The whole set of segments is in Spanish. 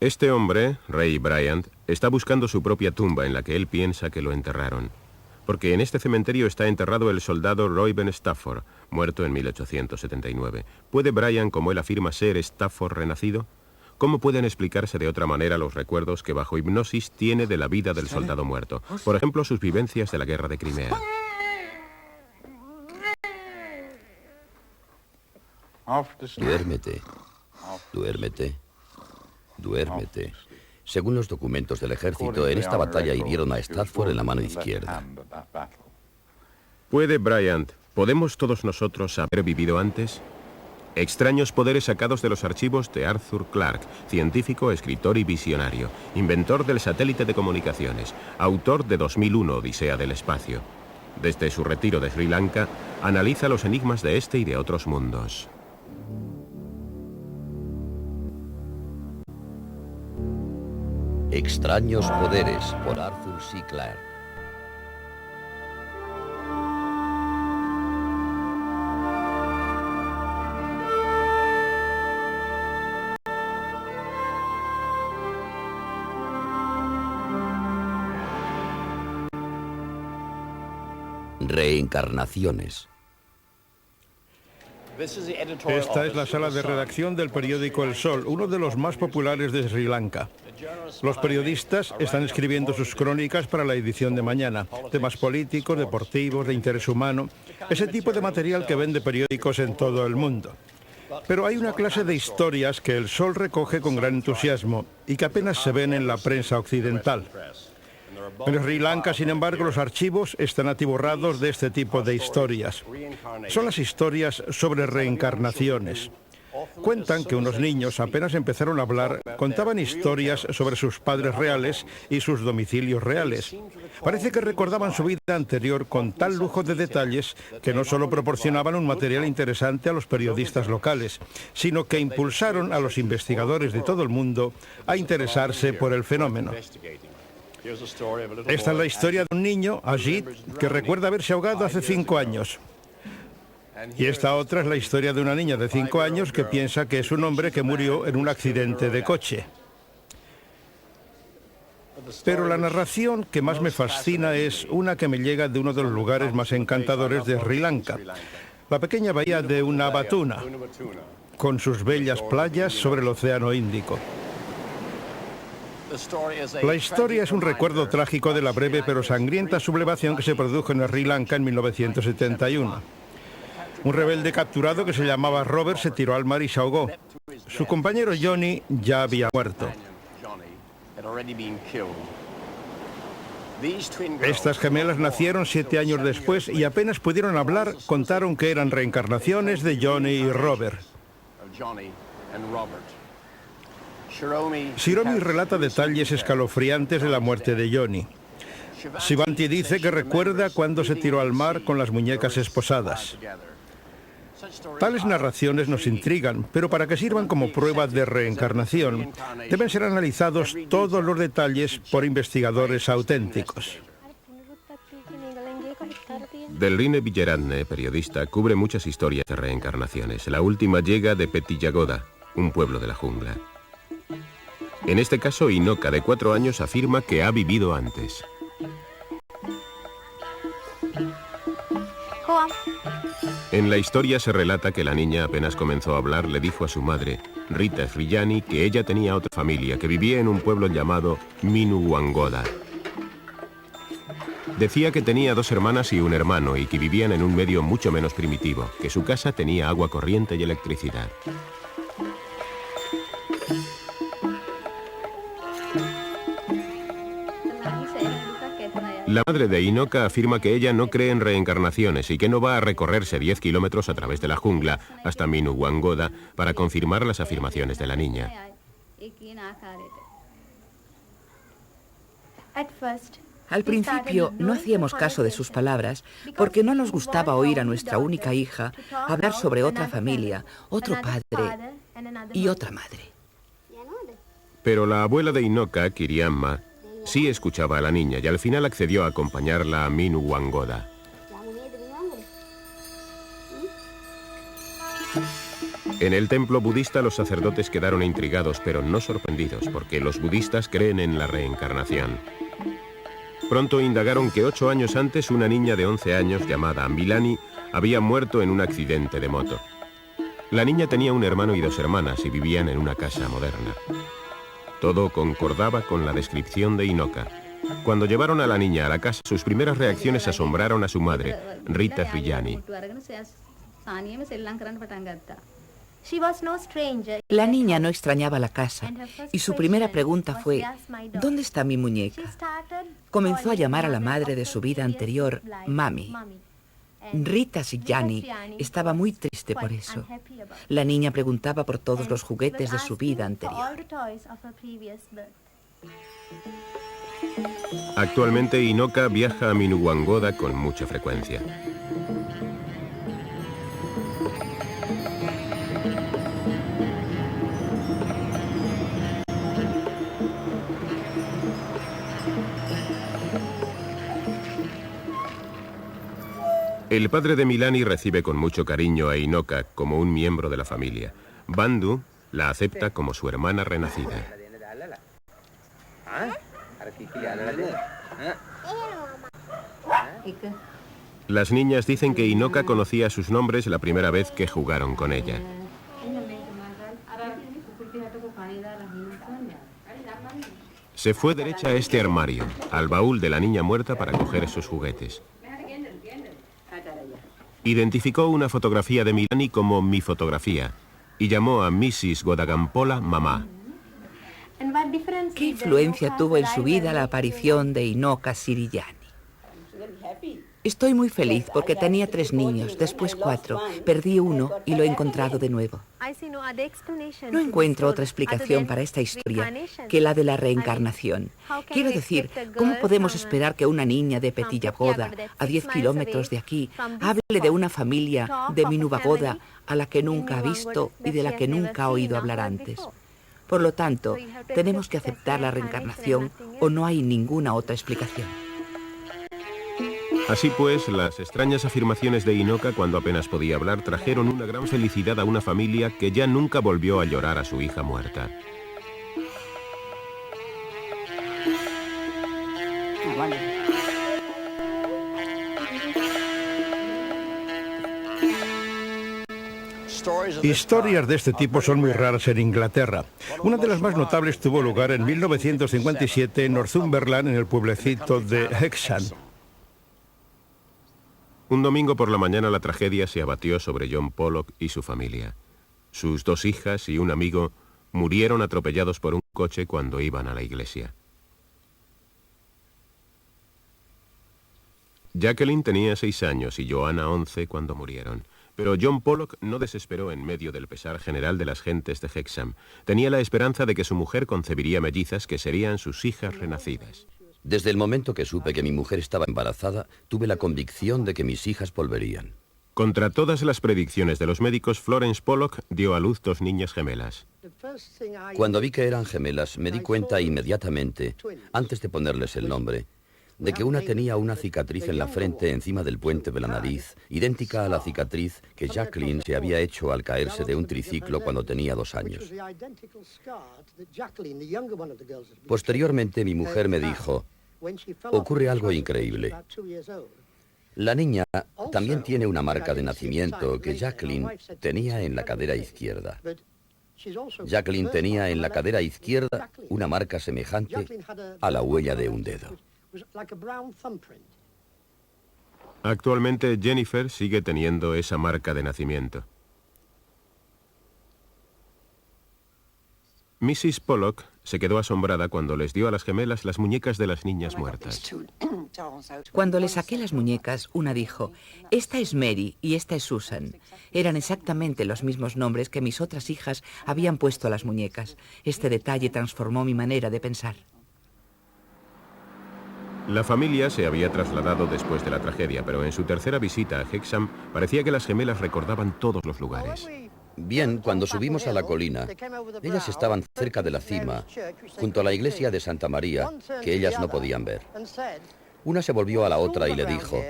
Este hombre, Ray Bryant, está buscando su propia tumba en la que él piensa que lo enterraron. Porque en este cementerio está enterrado el soldado Reuben Stafford, muerto en 1879. ¿Puede Bryant, como él afirma, ser Stafford renacido? ¿Cómo pueden explicarse de otra manera los recuerdos que bajo hipnosis tiene de la vida del soldado muerto? Por ejemplo, sus vivencias de la guerra de Crimea. Duérmete. Duérmete. Duérmete. Según los documentos del ejército, en esta batalla hirieron a Stafford en la mano izquierda. ¿Puede Bryant, podemos todos nosotros haber vivido antes? Extraños poderes sacados de los archivos de Arthur Clarke, científico, escritor y visionario, inventor del satélite de comunicaciones, autor de 2001, Odisea del espacio. Desde su retiro de Sri Lanka, analiza los enigmas de este y de otros mundos. Extraños poderes, por Arthur C. Clarke. Reencarnaciones. Esta es la sala de redacción del periódico El Sol, uno de los más populares de Sri Lanka. Los periodistas están escribiendo sus crónicas para la edición de mañana. Temas políticos, deportivos, de interés humano. Ese tipo de material que vende periódicos en todo el mundo. Pero hay una clase de historias que El Sol recoge con gran entusiasmo y que apenas se ven en la prensa occidental. En Sri Lanka, sin embargo, los archivos están atiborrados de este tipo de historias. Son las historias sobre reencarnaciones. Cuentan que unos niños apenas empezaron a hablar, contaban historias sobre sus padres reales y sus domicilios reales. Parece que recordaban su vida anterior con tal lujo de detalles que no solo proporcionaban un material interesante a los periodistas locales, sino que impulsaron a los investigadores de todo el mundo a interesarse por el fenómeno. Esta es la historia de un niño, Ajit, que recuerda haberse ahogado hace 5 años. Y esta otra es la historia de una niña de 5 años que piensa que es un hombre que murió en un accidente de coche. Pero la narración que más me fascina es una que me llega de uno de los lugares más encantadores de Sri Lanka, la pequeña bahía de Unabatuna, con sus bellas playas sobre el Océano Índico. La historia es un recuerdo trágico de la breve pero sangrienta sublevación que se produjo en Sri Lanka en 1971. Un rebelde capturado que se llamaba Robert se tiró al mar y se ahogó. Su compañero Johnny ya había muerto. Estas gemelas nacieron 7 años después y apenas pudieron hablar, contaron que eran reencarnaciones de Johnny y Robert. Shiromi relata detalles escalofriantes de la muerte de Johnny. Shivanti dice que recuerda cuando se tiró al mar con las muñecas esposadas. Tales narraciones nos intrigan, pero para que sirvan como prueba de reencarnación, deben ser analizados todos los detalles por investigadores auténticos. Delrine Villaratne, periodista, cubre muchas historias de reencarnaciones. La última llega de Petillagoda, un pueblo de la jungla. En este caso, Inoka, de 4 años, afirma que ha vivido antes. En la historia se relata que la niña apenas comenzó a hablar le dijo a su madre, Rita Sriyani, que ella tenía otra familia que vivía en un pueblo llamado Minuwangoda. Decía que tenía 2 hermanas y un hermano y que vivían en un medio mucho menos primitivo, que su casa tenía agua corriente y electricidad. La madre de Inoka afirma que ella no cree en reencarnaciones y que no va a recorrerse 10 kilómetros a través de la jungla hasta Minuwangoda para confirmar las afirmaciones de la niña. Al principio no hacíamos caso de sus palabras porque no nos gustaba oír a nuestra única hija hablar sobre otra familia, otro padre y otra madre. Pero la abuela de Inoka, Kiriamma, sí escuchaba a la niña y al final accedió a acompañarla a Minuwangoda. En el templo budista los sacerdotes quedaron intrigados, pero no sorprendidos, porque los budistas creen en la reencarnación. Pronto indagaron que 8 años antes una niña de 11 años llamada Milani había muerto en un accidente de moto. La niña tenía un hermano y 2 hermanas y vivían en una casa moderna. Todo concordaba con la descripción de Hinoka. Cuando llevaron a la niña a la casa, sus primeras reacciones asombraron a su madre, Rita Srijani. La niña no extrañaba la casa y su primera pregunta fue, ¿dónde está mi muñeca? Comenzó a llamar a la madre de su vida anterior, Mami. Rita Srijani estaba muy triste por eso. La niña preguntaba por todos los juguetes de su vida anterior. Actualmente Hinoka viaja a Minuwangoda con mucha frecuencia. El padre de Milani recibe con mucho cariño a Hinoka como un miembro de la familia. Bandhu la acepta como su hermana renacida. Las niñas dicen que Hinoka conocía sus nombres la primera vez que jugaron con ella. Se fue derecha a este armario, al baúl de la niña muerta para coger sus juguetes. Identificó una fotografía de Milani como mi fotografía y llamó a Mrs. Godagampola mamá. ¿Qué influencia tuvo en su vida la aparición de Hinoka Srijani? Estoy muy feliz porque tenía 3 niños, después 4. Perdí uno y lo he encontrado de nuevo. No encuentro otra explicación para esta historia que la de la reencarnación. Quiero decir, ¿cómo podemos esperar que una niña de Pettillagoda, a 10 kilómetros de aquí, hable de una familia de Minuwangoda a la que nunca ha visto y de la que nunca ha oído hablar antes? Por lo tanto, tenemos que aceptar la reencarnación o no hay ninguna otra explicación. Así pues, las extrañas afirmaciones de Hinoka cuando apenas podía hablar trajeron una gran felicidad a una familia que ya nunca volvió a llorar a su hija muerta. Historias de este tipo son muy raras en Inglaterra. Una de las más notables tuvo lugar en 1957 en Northumberland, en el pueblecito de Hexham. Un domingo por la mañana la tragedia se abatió sobre John Pollock y su familia. Sus 2 hijas y un amigo murieron atropellados por un coche cuando iban a la iglesia. Jacqueline tenía 6 años y Joanna 11 cuando murieron. Pero John Pollock no desesperó en medio del pesar general de las gentes de Hexham. Tenía la esperanza de que su mujer concebiría mellizas que serían sus hijas renacidas. Desde el momento que supe que mi mujer estaba embarazada, tuve la convicción de que mis hijas volverían. Contra todas las predicciones de los médicos, Florence Pollock dio a luz 2 niñas gemelas. Cuando vi que eran gemelas, me di cuenta inmediatamente, antes de ponerles el nombre, de que una tenía una cicatriz en la frente encima del puente de la nariz, idéntica a la cicatriz que Jacqueline se había hecho al caerse de un triciclo cuando tenía 2 años. Posteriormente, mi mujer me dijo, ocurre algo increíble. La niña también tiene una marca de nacimiento que Jacqueline tenía en la cadera izquierda. Jacqueline tenía en la cadera izquierda una marca semejante a la huella de un dedo. Actualmente Jennifer sigue teniendo esa marca de nacimiento. Mrs. Pollock se quedó asombrada cuando les dio a las gemelas las muñecas de las niñas muertas. Cuando le saqué las muñecas, una dijo, esta es Mary y esta es Susan. Eran exactamente los mismos nombres que mis otras hijas habían puesto a las muñecas. Este detalle transformó mi manera de pensar. La familia se había trasladado después de la tragedia, pero en su tercera visita a Hexham parecía que las gemelas recordaban todos los lugares. Bien, cuando subimos a la colina, ellas estaban cerca de la cima, junto a la iglesia de Santa María, que ellas no podían ver. Una se volvió a la otra y le dijo,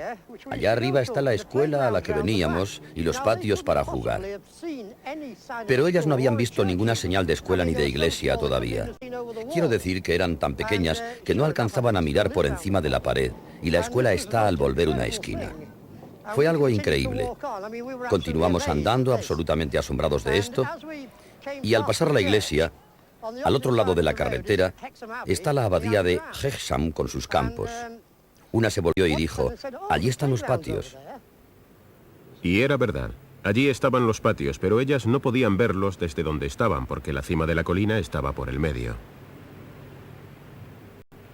allá arriba está la escuela a la que veníamos y los patios para jugar. Pero ellas no habían visto ninguna señal de escuela ni de iglesia todavía. Quiero decir que eran tan pequeñas que no alcanzaban a mirar por encima de la pared, y la escuela está al volver una esquina. Fue algo increíble. Continuamos andando, absolutamente asombrados de esto, y al pasar la iglesia, al otro lado de la carretera, está la abadía de Hexham con sus campos. Una se volvió y dijo, allí están los patios. Y era verdad. Allí estaban los patios, pero ellas no podían verlos desde donde estaban, porque la cima de la colina estaba por el medio.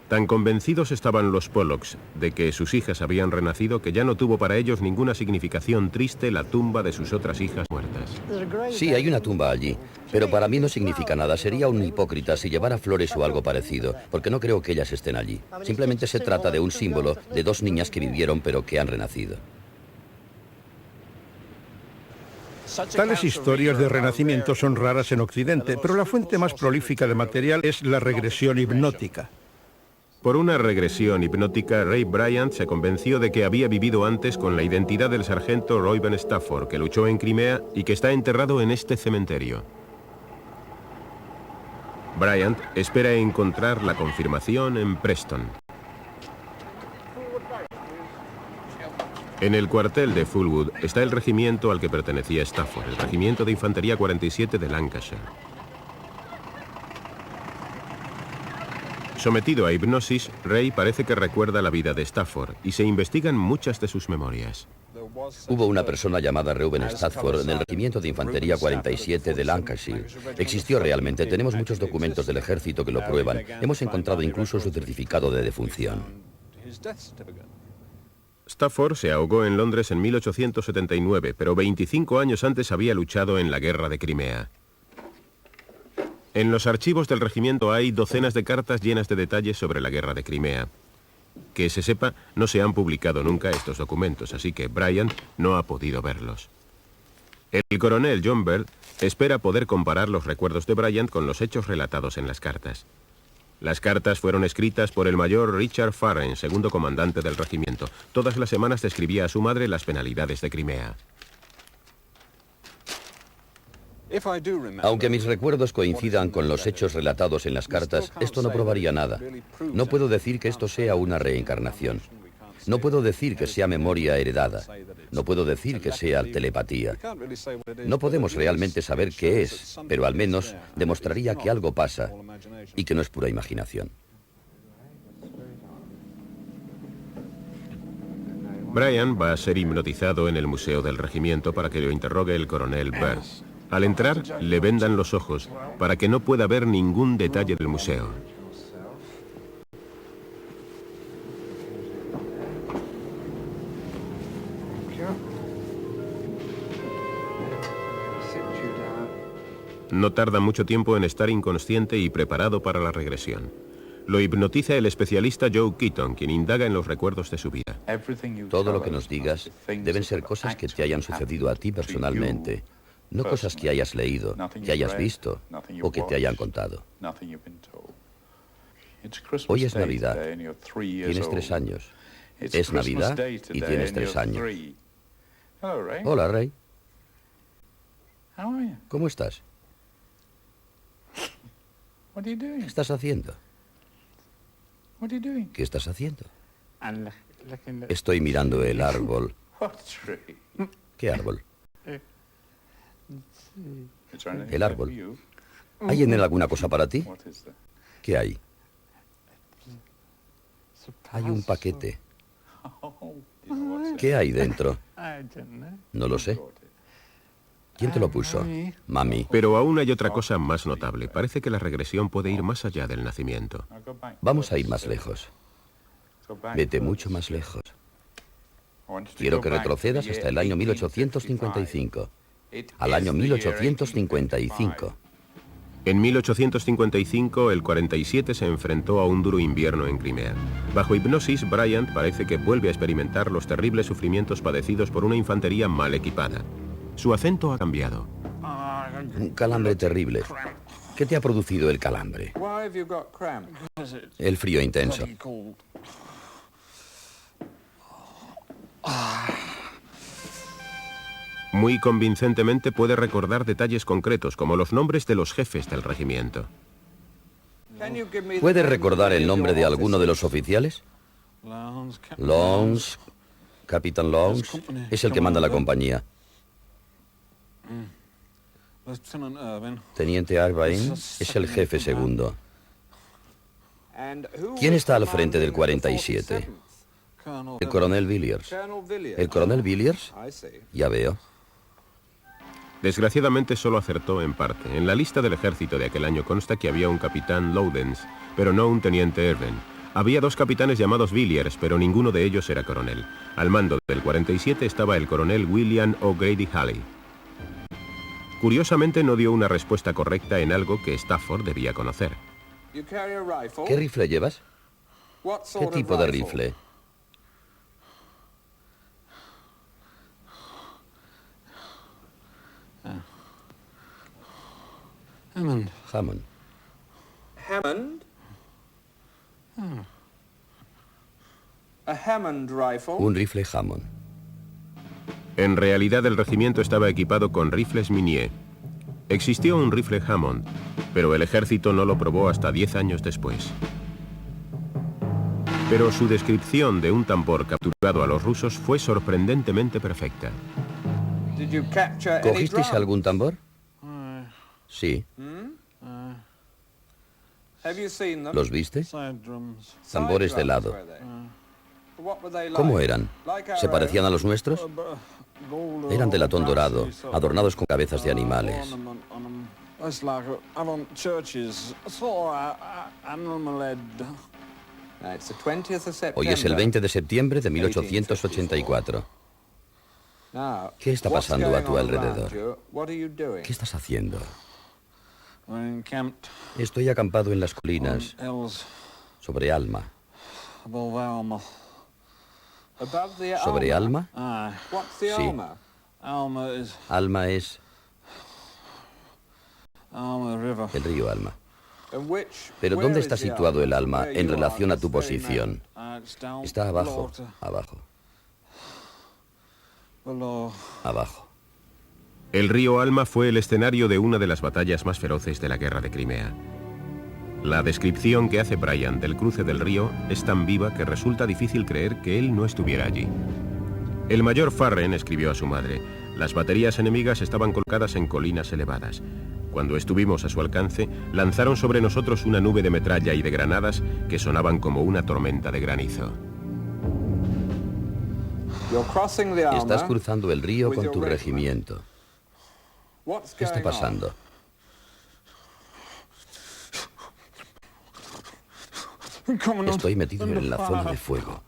Tan convencidos estaban los Pollocks de que sus hijas habían renacido que ya no tuvo para ellos ninguna significación triste la tumba de sus otras hijas muertas. Sí, hay una tumba allí, pero para mí no significa nada. Sería un hipócrita si llevara flores o algo parecido, porque no creo que ellas estén allí. Simplemente se trata de un símbolo de dos niñas que vivieron pero que han renacido. Tales historias de renacimiento son raras en Occidente, pero la fuente más prolífica de material es la regresión hipnótica. Por una regresión hipnótica, Ray Bryant se convenció de que había vivido antes con la identidad del sargento Reuben Stafford, que luchó en Crimea y que está enterrado en este cementerio. Bryant espera encontrar la confirmación en Preston. En el cuartel de Fulwood está el regimiento al que pertenecía Stafford, el Regimiento de Infantería 47 de Lancashire. Sometido a hipnosis, Ray parece que recuerda la vida de Stafford y se investigan muchas de sus memorias. Hubo una persona llamada Reuben Stafford en el Regimiento de Infantería 47 de Lancashire. Existió realmente. Tenemos muchos documentos del ejército que lo prueban. Hemos encontrado incluso su certificado de defunción. Stafford se ahogó en Londres en 1879, pero 25 años antes había luchado en la Guerra de Crimea. En los archivos del regimiento hay docenas de cartas llenas de detalles sobre la Guerra de Crimea. Que se sepa, no se han publicado nunca estos documentos, así que Bryant no ha podido verlos. El coronel John Byrd espera poder comparar los recuerdos de Bryant con los hechos relatados en las cartas. Las cartas fueron escritas por el mayor Richard Farren, segundo comandante del regimiento. Todas las semanas describía a su madre las penalidades de Crimea. Aunque mis recuerdos coincidan con los hechos relatados en las cartas, esto no probaría nada. No puedo decir que esto sea una reencarnación. No puedo decir que sea memoria heredada. No puedo decir que sea telepatía. No podemos realmente saber qué es, pero al menos demostraría que algo pasa y que no es pura imaginación. Brian va a ser hipnotizado en el museo del regimiento para que lo interrogue el coronel Byrd. Al entrar, le vendan los ojos para que no pueda ver ningún detalle del museo. No tarda mucho tiempo en estar inconsciente y preparado para la regresión. Lo hipnotiza el especialista Joe Keaton, quien indaga en los recuerdos de su vida. Todo lo que nos digas deben ser cosas que te hayan sucedido a ti personalmente. No cosas que hayas leído, que hayas visto o que te hayan contado. Hoy es Navidad. Tienes 3 años. Es Navidad y tienes 3 años. Hola, Ray. ¿Cómo estás? ¿Qué estás haciendo? ¿Qué estás haciendo? Estoy mirando el árbol. ¿Qué árbol? El árbol. ¿Hay en él alguna cosa para ti? ¿Qué hay? Hay un paquete. ¿Qué hay dentro? No lo sé. ¿Quién te lo puso? Mami. Pero aún hay otra cosa más notable. Parece que la regresión puede ir más allá del nacimiento. Vamos a ir más lejos. Vete mucho más lejos. Quiero que retrocedas hasta el año 1855. Al año 1855. En 1855, el 47 se enfrentó a un duro invierno en Crimea. Bajo hipnosis, Bryant parece que vuelve a experimentar los terribles sufrimientos padecidos por una infantería mal equipada. Su acento ha cambiado. Un calambre terrible. ¿Qué te ha producido el calambre? El frío intenso. Muy convincentemente puede recordar detalles concretos, como los nombres de los jefes del regimiento. ¿Puede recordar el nombre de alguno de los oficiales? Lowndes, Capitán Lowndes, es el que manda la compañía. Teniente Irvine es el jefe segundo. ¿Quién está al frente del 47? El coronel Villiers. ¿El coronel Villiers? Ya veo. Desgraciadamente solo acertó en parte. En la lista del ejército de aquel año consta que había un capitán Lowndes, pero no un teniente Irvine. Había dos capitanes llamados Villiers, pero ninguno de ellos era coronel. Al mando del 47 estaba el coronel William O'Grady Halley. Curiosamente no dio una respuesta correcta en algo que Stafford debía conocer. ¿Qué rifle llevas? ¿Qué tipo de rifle? Hammond. Hammond. Hammond? A Hammond rifle? Un rifle Hammond. En realidad el regimiento estaba equipado con rifles Minié. Existió un rifle Hammond, pero el ejército no lo probó hasta 10 años después. Pero su descripción de un tambor capturado a los rusos fue sorprendentemente perfecta. ¿Cogisteis algún tambor? Sí. ¿Los viste? Tambores de lado. ¿Cómo eran? ¿Se parecían a los nuestros? Eran de latón dorado, adornados con cabezas de animales. Hoy es el 20 de septiembre de 1884. ¿Qué está pasando a tu alrededor? ¿Qué estás haciendo? Estoy acampado en las colinas, sobre Alma. ¿Sobre Alma? Sí. Alma es el río Alma. ¿Pero dónde está situado el Alma en relación a tu posición? Está abajo, abajo. Abajo. El río Alma fue el escenario de una de las batallas más feroces de la guerra de Crimea. La descripción que hace Bryan del cruce del río es tan viva que resulta difícil creer que él no estuviera allí. El mayor Farren escribió a su madre: las baterías enemigas estaban colocadas en colinas elevadas. Cuando estuvimos a su alcance, lanzaron sobre nosotros una nube de metralla y de granadas que sonaban como una tormenta de granizo. Estás cruzando el río con tu regimiento. ¿Qué está pasando? Estoy metido en la zona de fuego.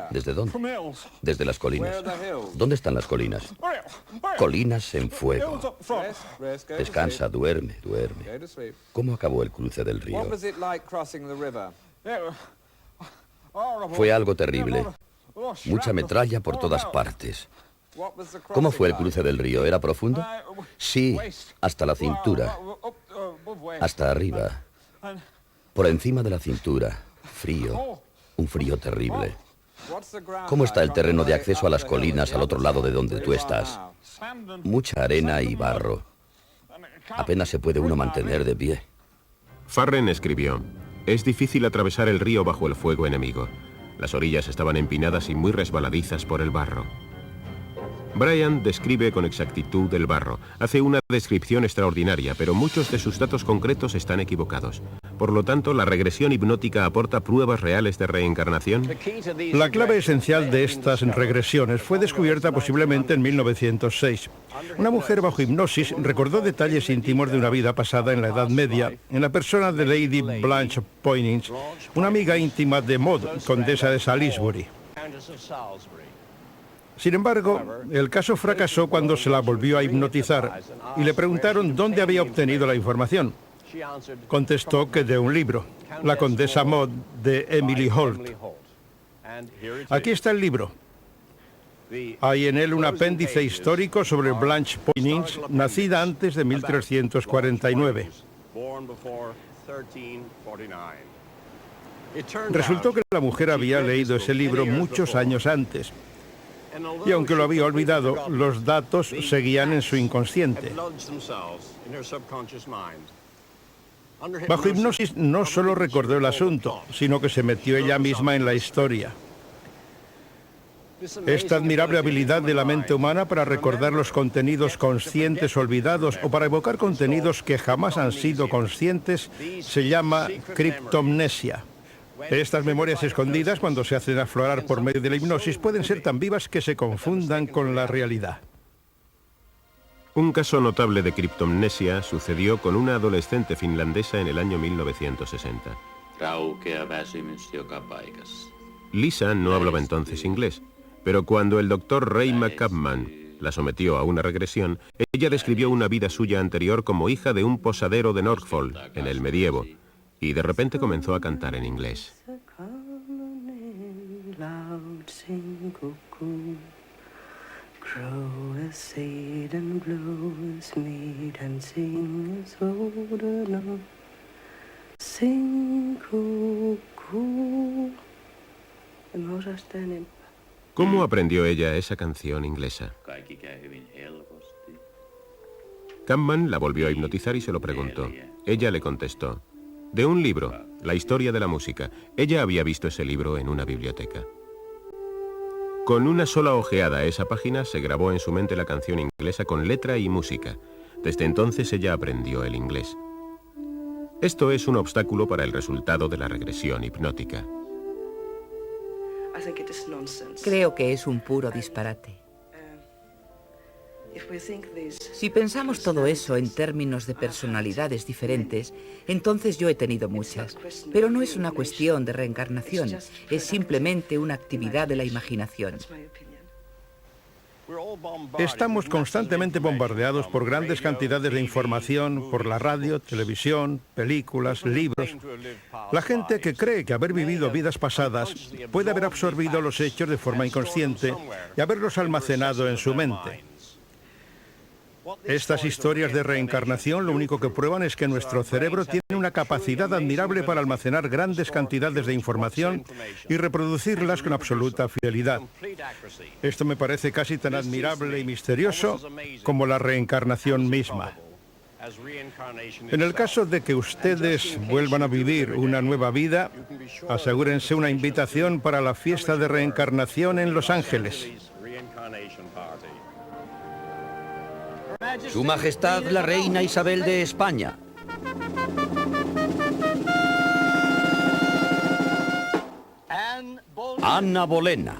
¿Desde dónde? Desde las colinas. ¿Dónde están las colinas? Colinas en fuego. Descansa, duerme, duerme. ¿Cómo acabó el cruce del río? Fue algo terrible. Mucha metralla por todas partes. ¿Cómo fue el cruce del río? ¿Era profundo? Sí, hasta la cintura. Hasta arriba. Por encima de la cintura. Frío. Un frío terrible. ¿Cómo está el terreno de acceso a las colinas al otro lado de donde tú estás? Mucha arena y barro. Apenas se puede uno mantener de pie. Farren escribió: es difícil atravesar el río bajo el fuego enemigo. Las orillas estaban empinadas y muy resbaladizas por el barro. Bryan describe con exactitud el barro. Hace una descripción extraordinaria, pero muchos de sus datos concretos están equivocados. Por lo tanto, ¿la regresión hipnótica aporta pruebas reales de reencarnación? La clave esencial de estas regresiones fue descubierta posiblemente en 1906. Una mujer bajo hipnosis recordó detalles íntimos de una vida pasada en la Edad Media, en la persona de Lady Blanche Poynings, una amiga íntima de Maud, condesa de Salisbury. Sin embargo, el caso fracasó cuando se la volvió a hipnotizar y le preguntaron dónde había obtenido la información. Contestó que de un libro, La condesa Maud, de Emily Holt. Aquí está el libro. Hay en él un apéndice histórico sobre Blanche Poynings, nacida antes de 1349. Resultó que la mujer había leído ese libro muchos años antes. Y aunque lo había olvidado, los datos seguían en su inconsciente. Bajo hipnosis no solo recordó el asunto, sino que se metió ella misma en la historia. Esta admirable habilidad de la mente humana para recordar los contenidos conscientes olvidados o para evocar contenidos que jamás han sido conscientes se llama criptomnesia. Estas memorias escondidas, cuando se hacen aflorar por medio de la hipnosis, pueden ser tan vivas que se confundan con la realidad. Un caso notable de criptomnesia sucedió con una adolescente finlandesa en el año 1960. Lisa no hablaba entonces inglés, pero cuando el doctor Ray McCapman la sometió a una regresión, ella describió una vida suya anterior como hija de un posadero de Norfolk, en el medievo, y de repente comenzó a cantar en inglés. ¿Cómo aprendió ella esa canción inglesa? Capman la volvió a hipnotizar y se lo preguntó. Ella le contestó: de un libro, La historia de la música. Ella había visto ese libro en una biblioteca. Con una sola ojeada a esa página se grabó en su mente la canción inglesa con letra y música. Desde entonces ella aprendió el inglés. Esto es un obstáculo para el resultado de la regresión hipnótica. Creo que es un puro disparate. Si pensamos todo eso en términos de personalidades diferentes, entonces yo he tenido muchas. Pero no es una cuestión de reencarnación, es simplemente una actividad de la imaginación. Estamos constantemente bombardeados por grandes cantidades de información, por la radio, televisión, películas, libros. La gente que cree que haber vivido vidas pasadas puede haber absorbido los hechos de forma inconsciente y haberlos almacenado en su mente. Estas historias de reencarnación lo único que prueban es que nuestro cerebro tiene una capacidad admirable para almacenar grandes cantidades de información y reproducirlas con absoluta fidelidad. Esto me parece casi tan admirable y misterioso como la reencarnación misma. En el caso de que ustedes vuelvan a vivir una nueva vida, asegúrense una invitación para la fiesta de reencarnación en Los Ángeles. Su Majestad la Reina Isabel de España. Ana Bolena.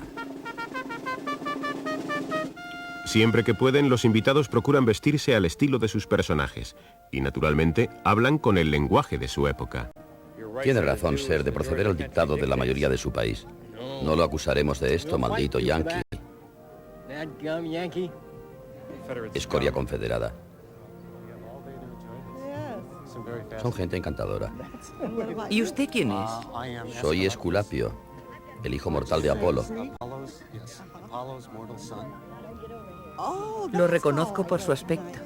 Siempre que pueden, los invitados procuran vestirse al estilo de sus personajes y, naturalmente, hablan con el lenguaje de su época. Tiene razón, Sir, de proceder al dictado de la mayoría de su país. No lo acusaremos de esto, maldito yankee. Escoria confederada. Son gente encantadora. ¿Y usted quién es? Soy Esculapio, el hijo mortal de Apolo. Lo reconozco por su aspecto.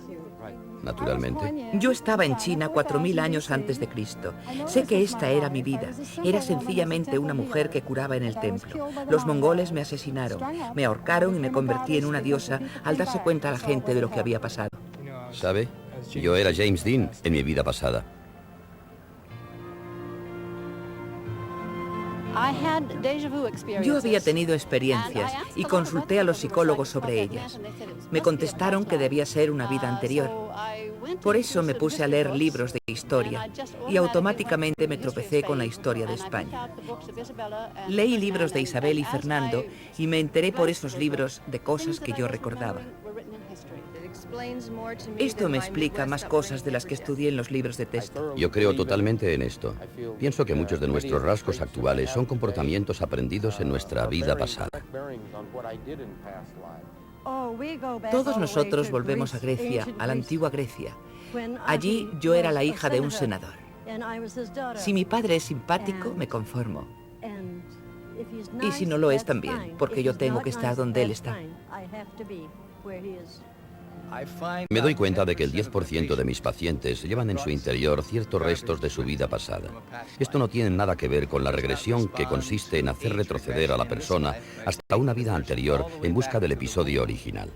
Naturalmente. Yo estaba en China 4000 años antes de Cristo. Sé que esta era mi vida. Era sencillamente una mujer que curaba en el templo. Los mongoles me asesinaron, me ahorcaron y me convertí en una diosa al darse cuenta a la gente de lo que había pasado. ¿Sabe? Yo era James Dean en mi vida pasada. Yo había tenido experiencias y consulté a los psicólogos sobre ellas. Me contestaron que debía ser una vida anterior. Por eso me puse a leer libros de historia y automáticamente me tropecé con la historia de España. Leí libros de Isabel y Fernando y me enteré por esos libros de cosas que yo recordaba. Esto me explica más cosas de las que estudié en los libros de texto. Yo creo totalmente en esto. Pienso que muchos de nuestros rasgos actuales son comportamientos aprendidos en nuestra vida pasada. Todos nosotros volvemos a Grecia, a la antigua Grecia. Allí yo era la hija de un senador. Si mi padre es simpático, me conformo. Y si no lo es también, porque yo tengo que estar donde él está. Me doy cuenta de que el 10% de mis pacientes llevan en su interior ciertos restos de su vida pasada. Esto no tiene nada que ver con la regresión, que consiste en hacer retroceder a la persona hasta una vida anterior en busca del episodio original.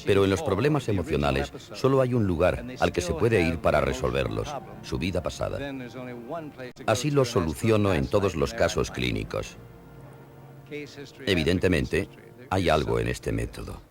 Pero en los problemas emocionales solo hay un lugar al que se puede ir para resolverlos: su vida pasada. Así lo soluciono en todos los casos clínicos. Evidentemente, hay algo en este método.